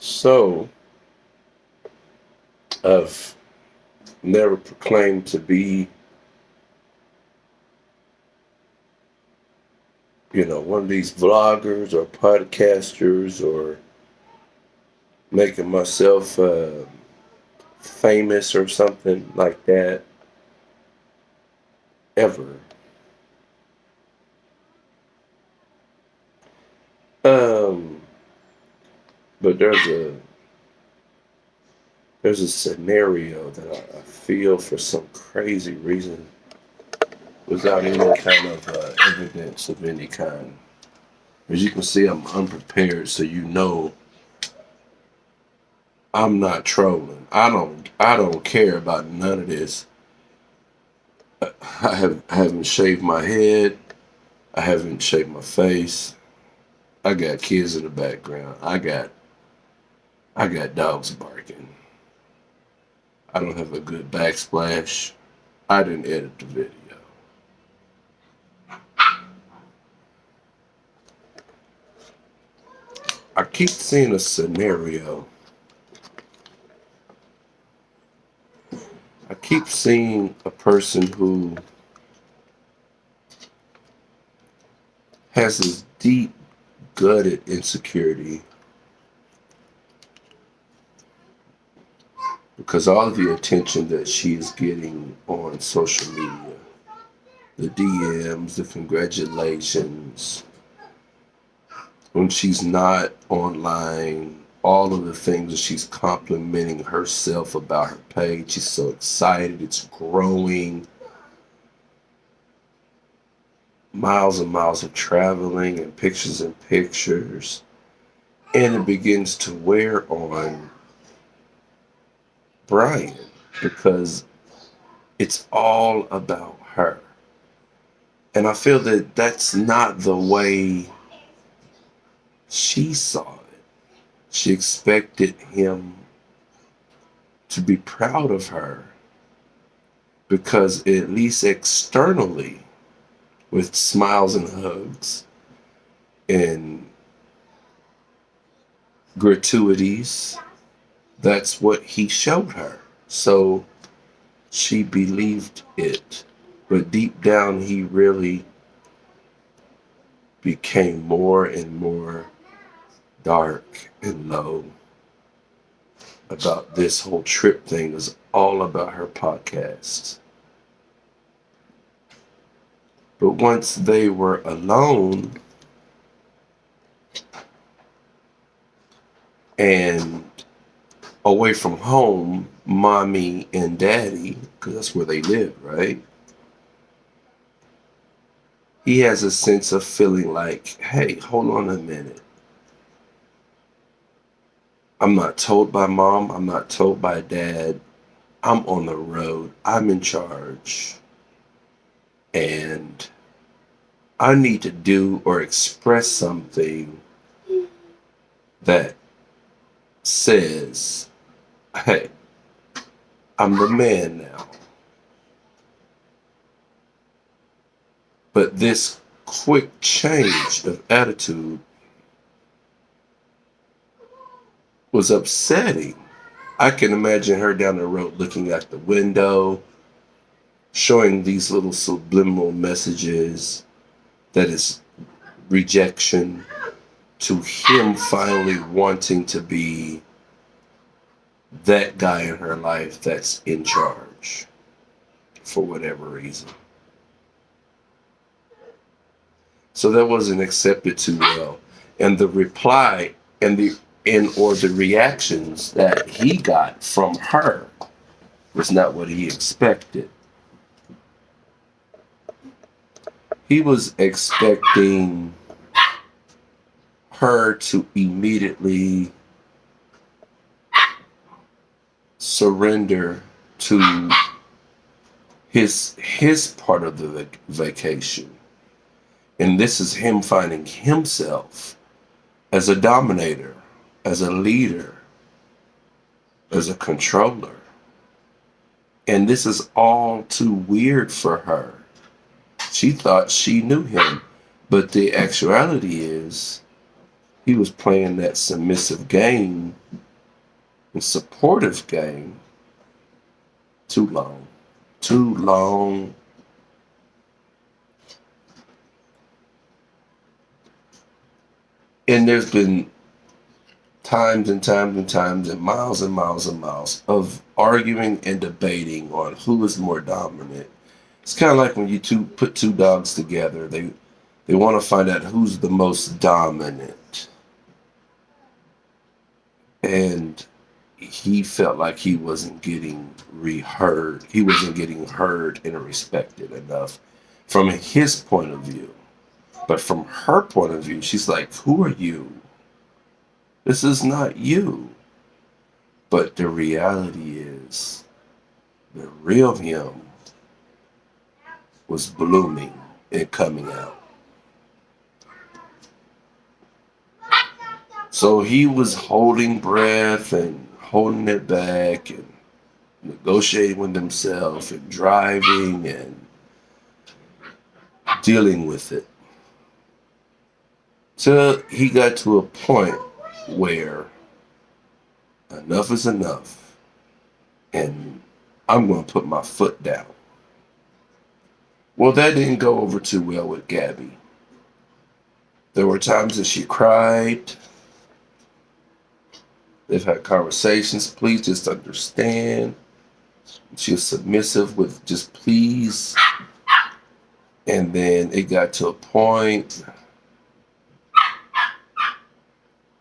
So, I've never proclaimed to be, one of these vloggers or podcasters or making myself famous or something like that ever. Um, but there's a scenario that I feel for some crazy reason without any kind of evidence of any kind. As you can see, I'm unprepared, so I'm not trolling. I don't care about none of this. I haven't shaved my head. I haven't shaved my face. I got kids in the background. I got dogs barking. I don't have a good backsplash. I didn't edit the video. I keep seeing a scenario. I keep seeing a person who has this deep gutted insecurity because all of the attention that she is getting on social media, the DMs, the congratulations, when she's not online, all of the things that she's complimenting herself about her page. She's so excited, it's growing. Miles and miles of traveling and pictures. And it begins to wear on Brian because it's all about her. And I feel that that's not the way she saw it. She expected him to be proud of her because, at least externally, with smiles and hugs and gratuities, that's what he showed her. So she believed it. But deep down, he really became more and more dark and low about this whole trip thing. Is all about her podcast. But once they were alone and away from home, mommy and daddy, because that's where they live, right? He has a sense of feeling like, hey, hold on a minute. I'm not told by mom. I'm not told by dad. I'm on the road. I'm in charge. And I need to do or express something that says, hey, I'm the man now. But this quick change of attitude was upsetting. I can imagine her down the road looking out the window, showing these little subliminal messages that is rejection to him finally wanting to be that guy in her life that's in charge for whatever reason. So that wasn't accepted too well. And the reply and the reactions that he got from her was not what he expected. He was expecting her to immediately surrender to his part of the vacation. And this is him finding himself as a dominator, as a leader, as a controller. And this is all too weird for her. She thought she knew him, but the actuality is He was playing that submissive game and supportive game too long. Too long. And there's been times and times and times and miles and miles and miles of arguing and debating on who is more dominant. It's kind of like when you put two dogs together, they want to find out who's the most dominant. And he felt like he wasn't getting reheard. He wasn't getting heard and respected enough from his point of view. But from her point of view, she's like, who are you? This is not you. But the reality is, the real him was blooming and coming out. So he was holding breath and holding it back and negotiating with himself and driving and dealing with it. So he got to a point where enough is enough and I'm going to put my foot down. Well, that didn't go over too well with Gabby. There were times that she cried. They've had conversations. Please just understand. She was submissive with just please. And then it got to a point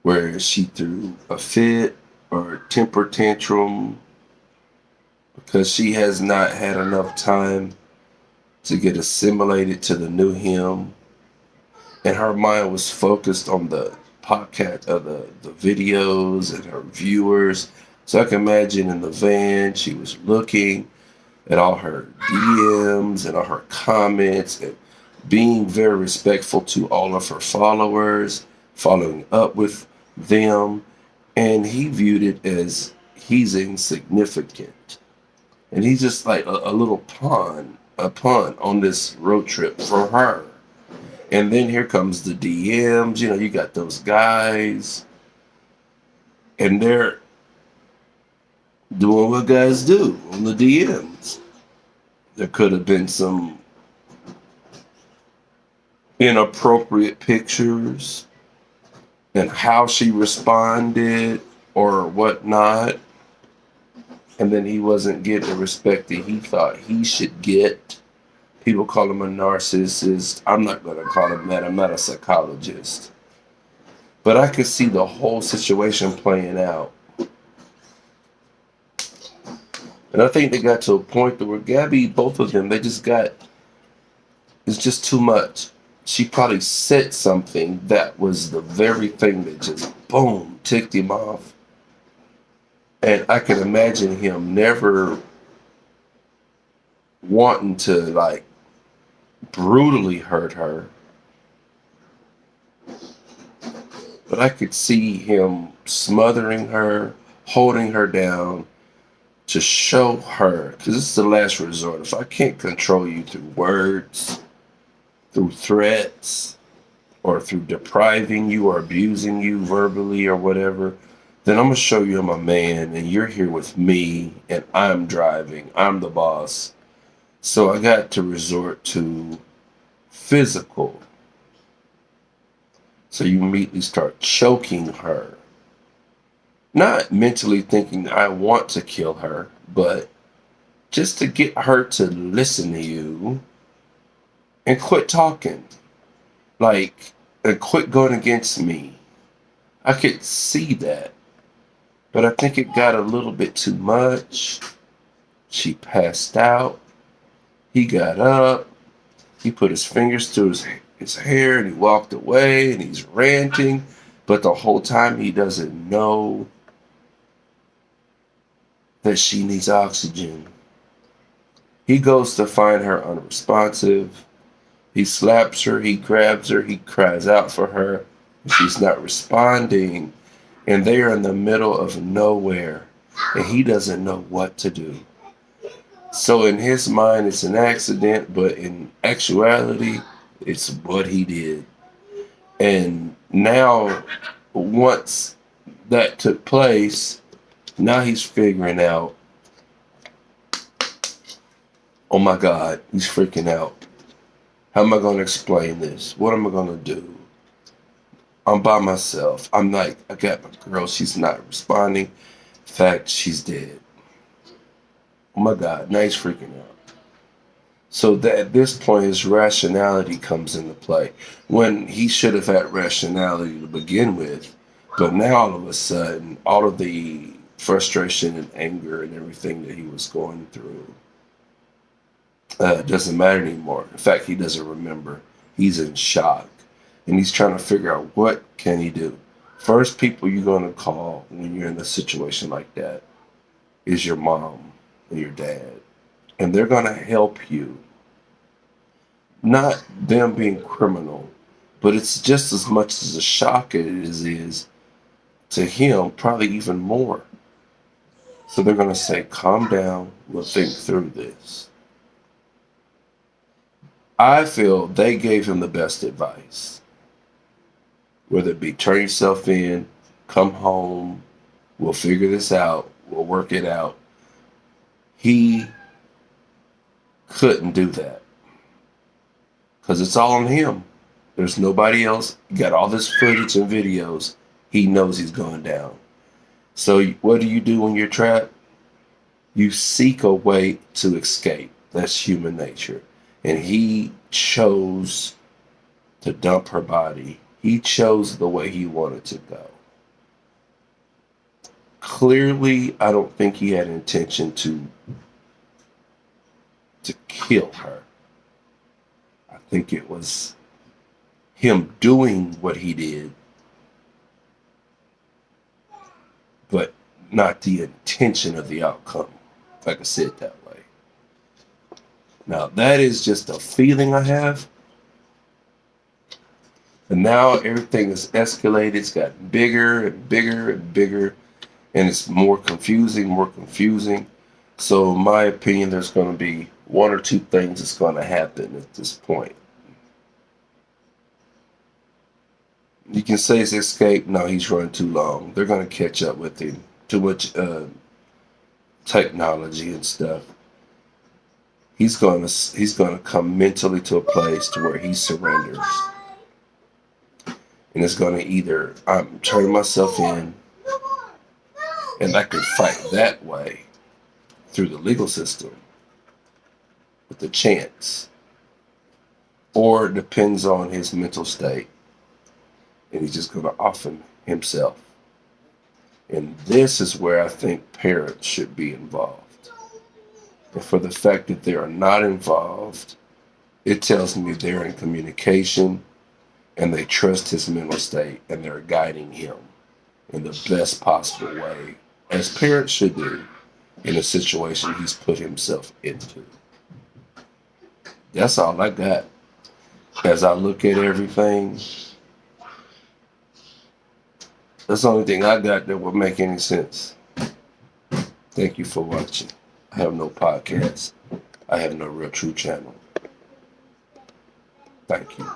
where she threw a fit or a temper tantrum because she has not had enough time to get assimilated to the new him. And her mind was focused on the podcast, the videos and her viewers. So I can imagine in the van, she was looking at all her DMs and all her comments and being very respectful to all of her followers, following up with them. And he viewed it as he's insignificant. And he's just like a little pawn on this road trip for her. And then here comes the DMs. You know, you got those guys. And they're doing what guys do on the DMs. There could have been some inappropriate pictures and how she responded or whatnot. And then he wasn't getting the respect that he thought he should get. People call him a narcissist. I'm not going to call him that. I'm not a psychologist. But I could see the whole situation playing out. And I think they got to a point where Gabby, both of them, it's just too much. She probably said something that was the very thing that just, boom, ticked him off. And I can imagine him never wanting to, like, brutally hurt her. But I could see him smothering her, holding her down to show her, because this is the last resort. If I can't control you through words, through threats, or through depriving you or abusing you verbally or whatever, then I'm going to show you I'm a man and you're here with me and I'm driving. I'm the boss. So I got to resort to physical. So you immediately start choking her. Not mentally thinking I want to kill her, but just to get her to listen to you and quit talking. Like, and quit going against me. I could see that. But I think it got a little bit too much. She passed out. He got up. He put his fingers through his hair and he walked away and he's ranting. But the whole time he doesn't know that she needs oxygen. He goes to find her unresponsive. He slaps her. He grabs her. He cries out for her. She's not responding. And they are in the middle of nowhere. And he doesn't know what to do. So in his mind, it's an accident. But in actuality, it's what he did. And Now, once that took place, now he's figuring out, oh my God, he's freaking out. How am I going to explain this? What am I going to do? I'm by myself. I'm like, I got my girl. She's not responding. In fact, she's dead. Oh my God, now he's freaking out. So that at this point, his rationality comes into play when he should have had rationality to begin with. But now all of a sudden, all of the frustration and anger and everything that he was going through doesn't matter anymore. In fact, he doesn't remember. He's in shock. And he's trying to figure out what can he do. First people you're going to call when you're in a situation like that is your mom and your dad. And they're going to help you. Not them being criminal, but it's just as much as a shock as it is to him, probably even more. So they're going to say, calm down, we'll think through this. I feel they gave him the best advice. Whether it be turn yourself in, come home, we'll figure this out, we'll work it out. He couldn't do that. Because it's all on him. There's nobody else. You got all this footage and videos. He knows he's going down. So what do you do when you're trapped? You seek a way to escape. That's human nature. And he chose to dump her body. He chose the way he wanted to go. Clearly, I don't think he had intention to kill her. I think it was him doing what he did, but not the intention of the outcome, if I could say it that way. Now, that is just a feeling I have. And now everything is escalated. It's gotten bigger and bigger and bigger. And it's more confusing, more confusing. So in my opinion, there's going to be one or two things that's going to happen at this point. You can say it's escape. No, he's running too long. They're going to catch up with him. Too much technology and stuff. He's going to come mentally to a place to where he surrenders. And it's going to either I'm turning myself in and I can fight that way through the legal system with a chance. Or it depends on his mental state. And he's just going to offer himself. And this is where I think parents should be involved. And for the fact that they are not involved, it tells me they're in communication and they trust his mental state and they're guiding him in the best possible way, as parents should do in a situation he's put himself into. That's all I got. As I look at everything, that's the only thing I got that would make any sense. Thank you for watching. I have no podcast. I have no Real True channel. Thank you.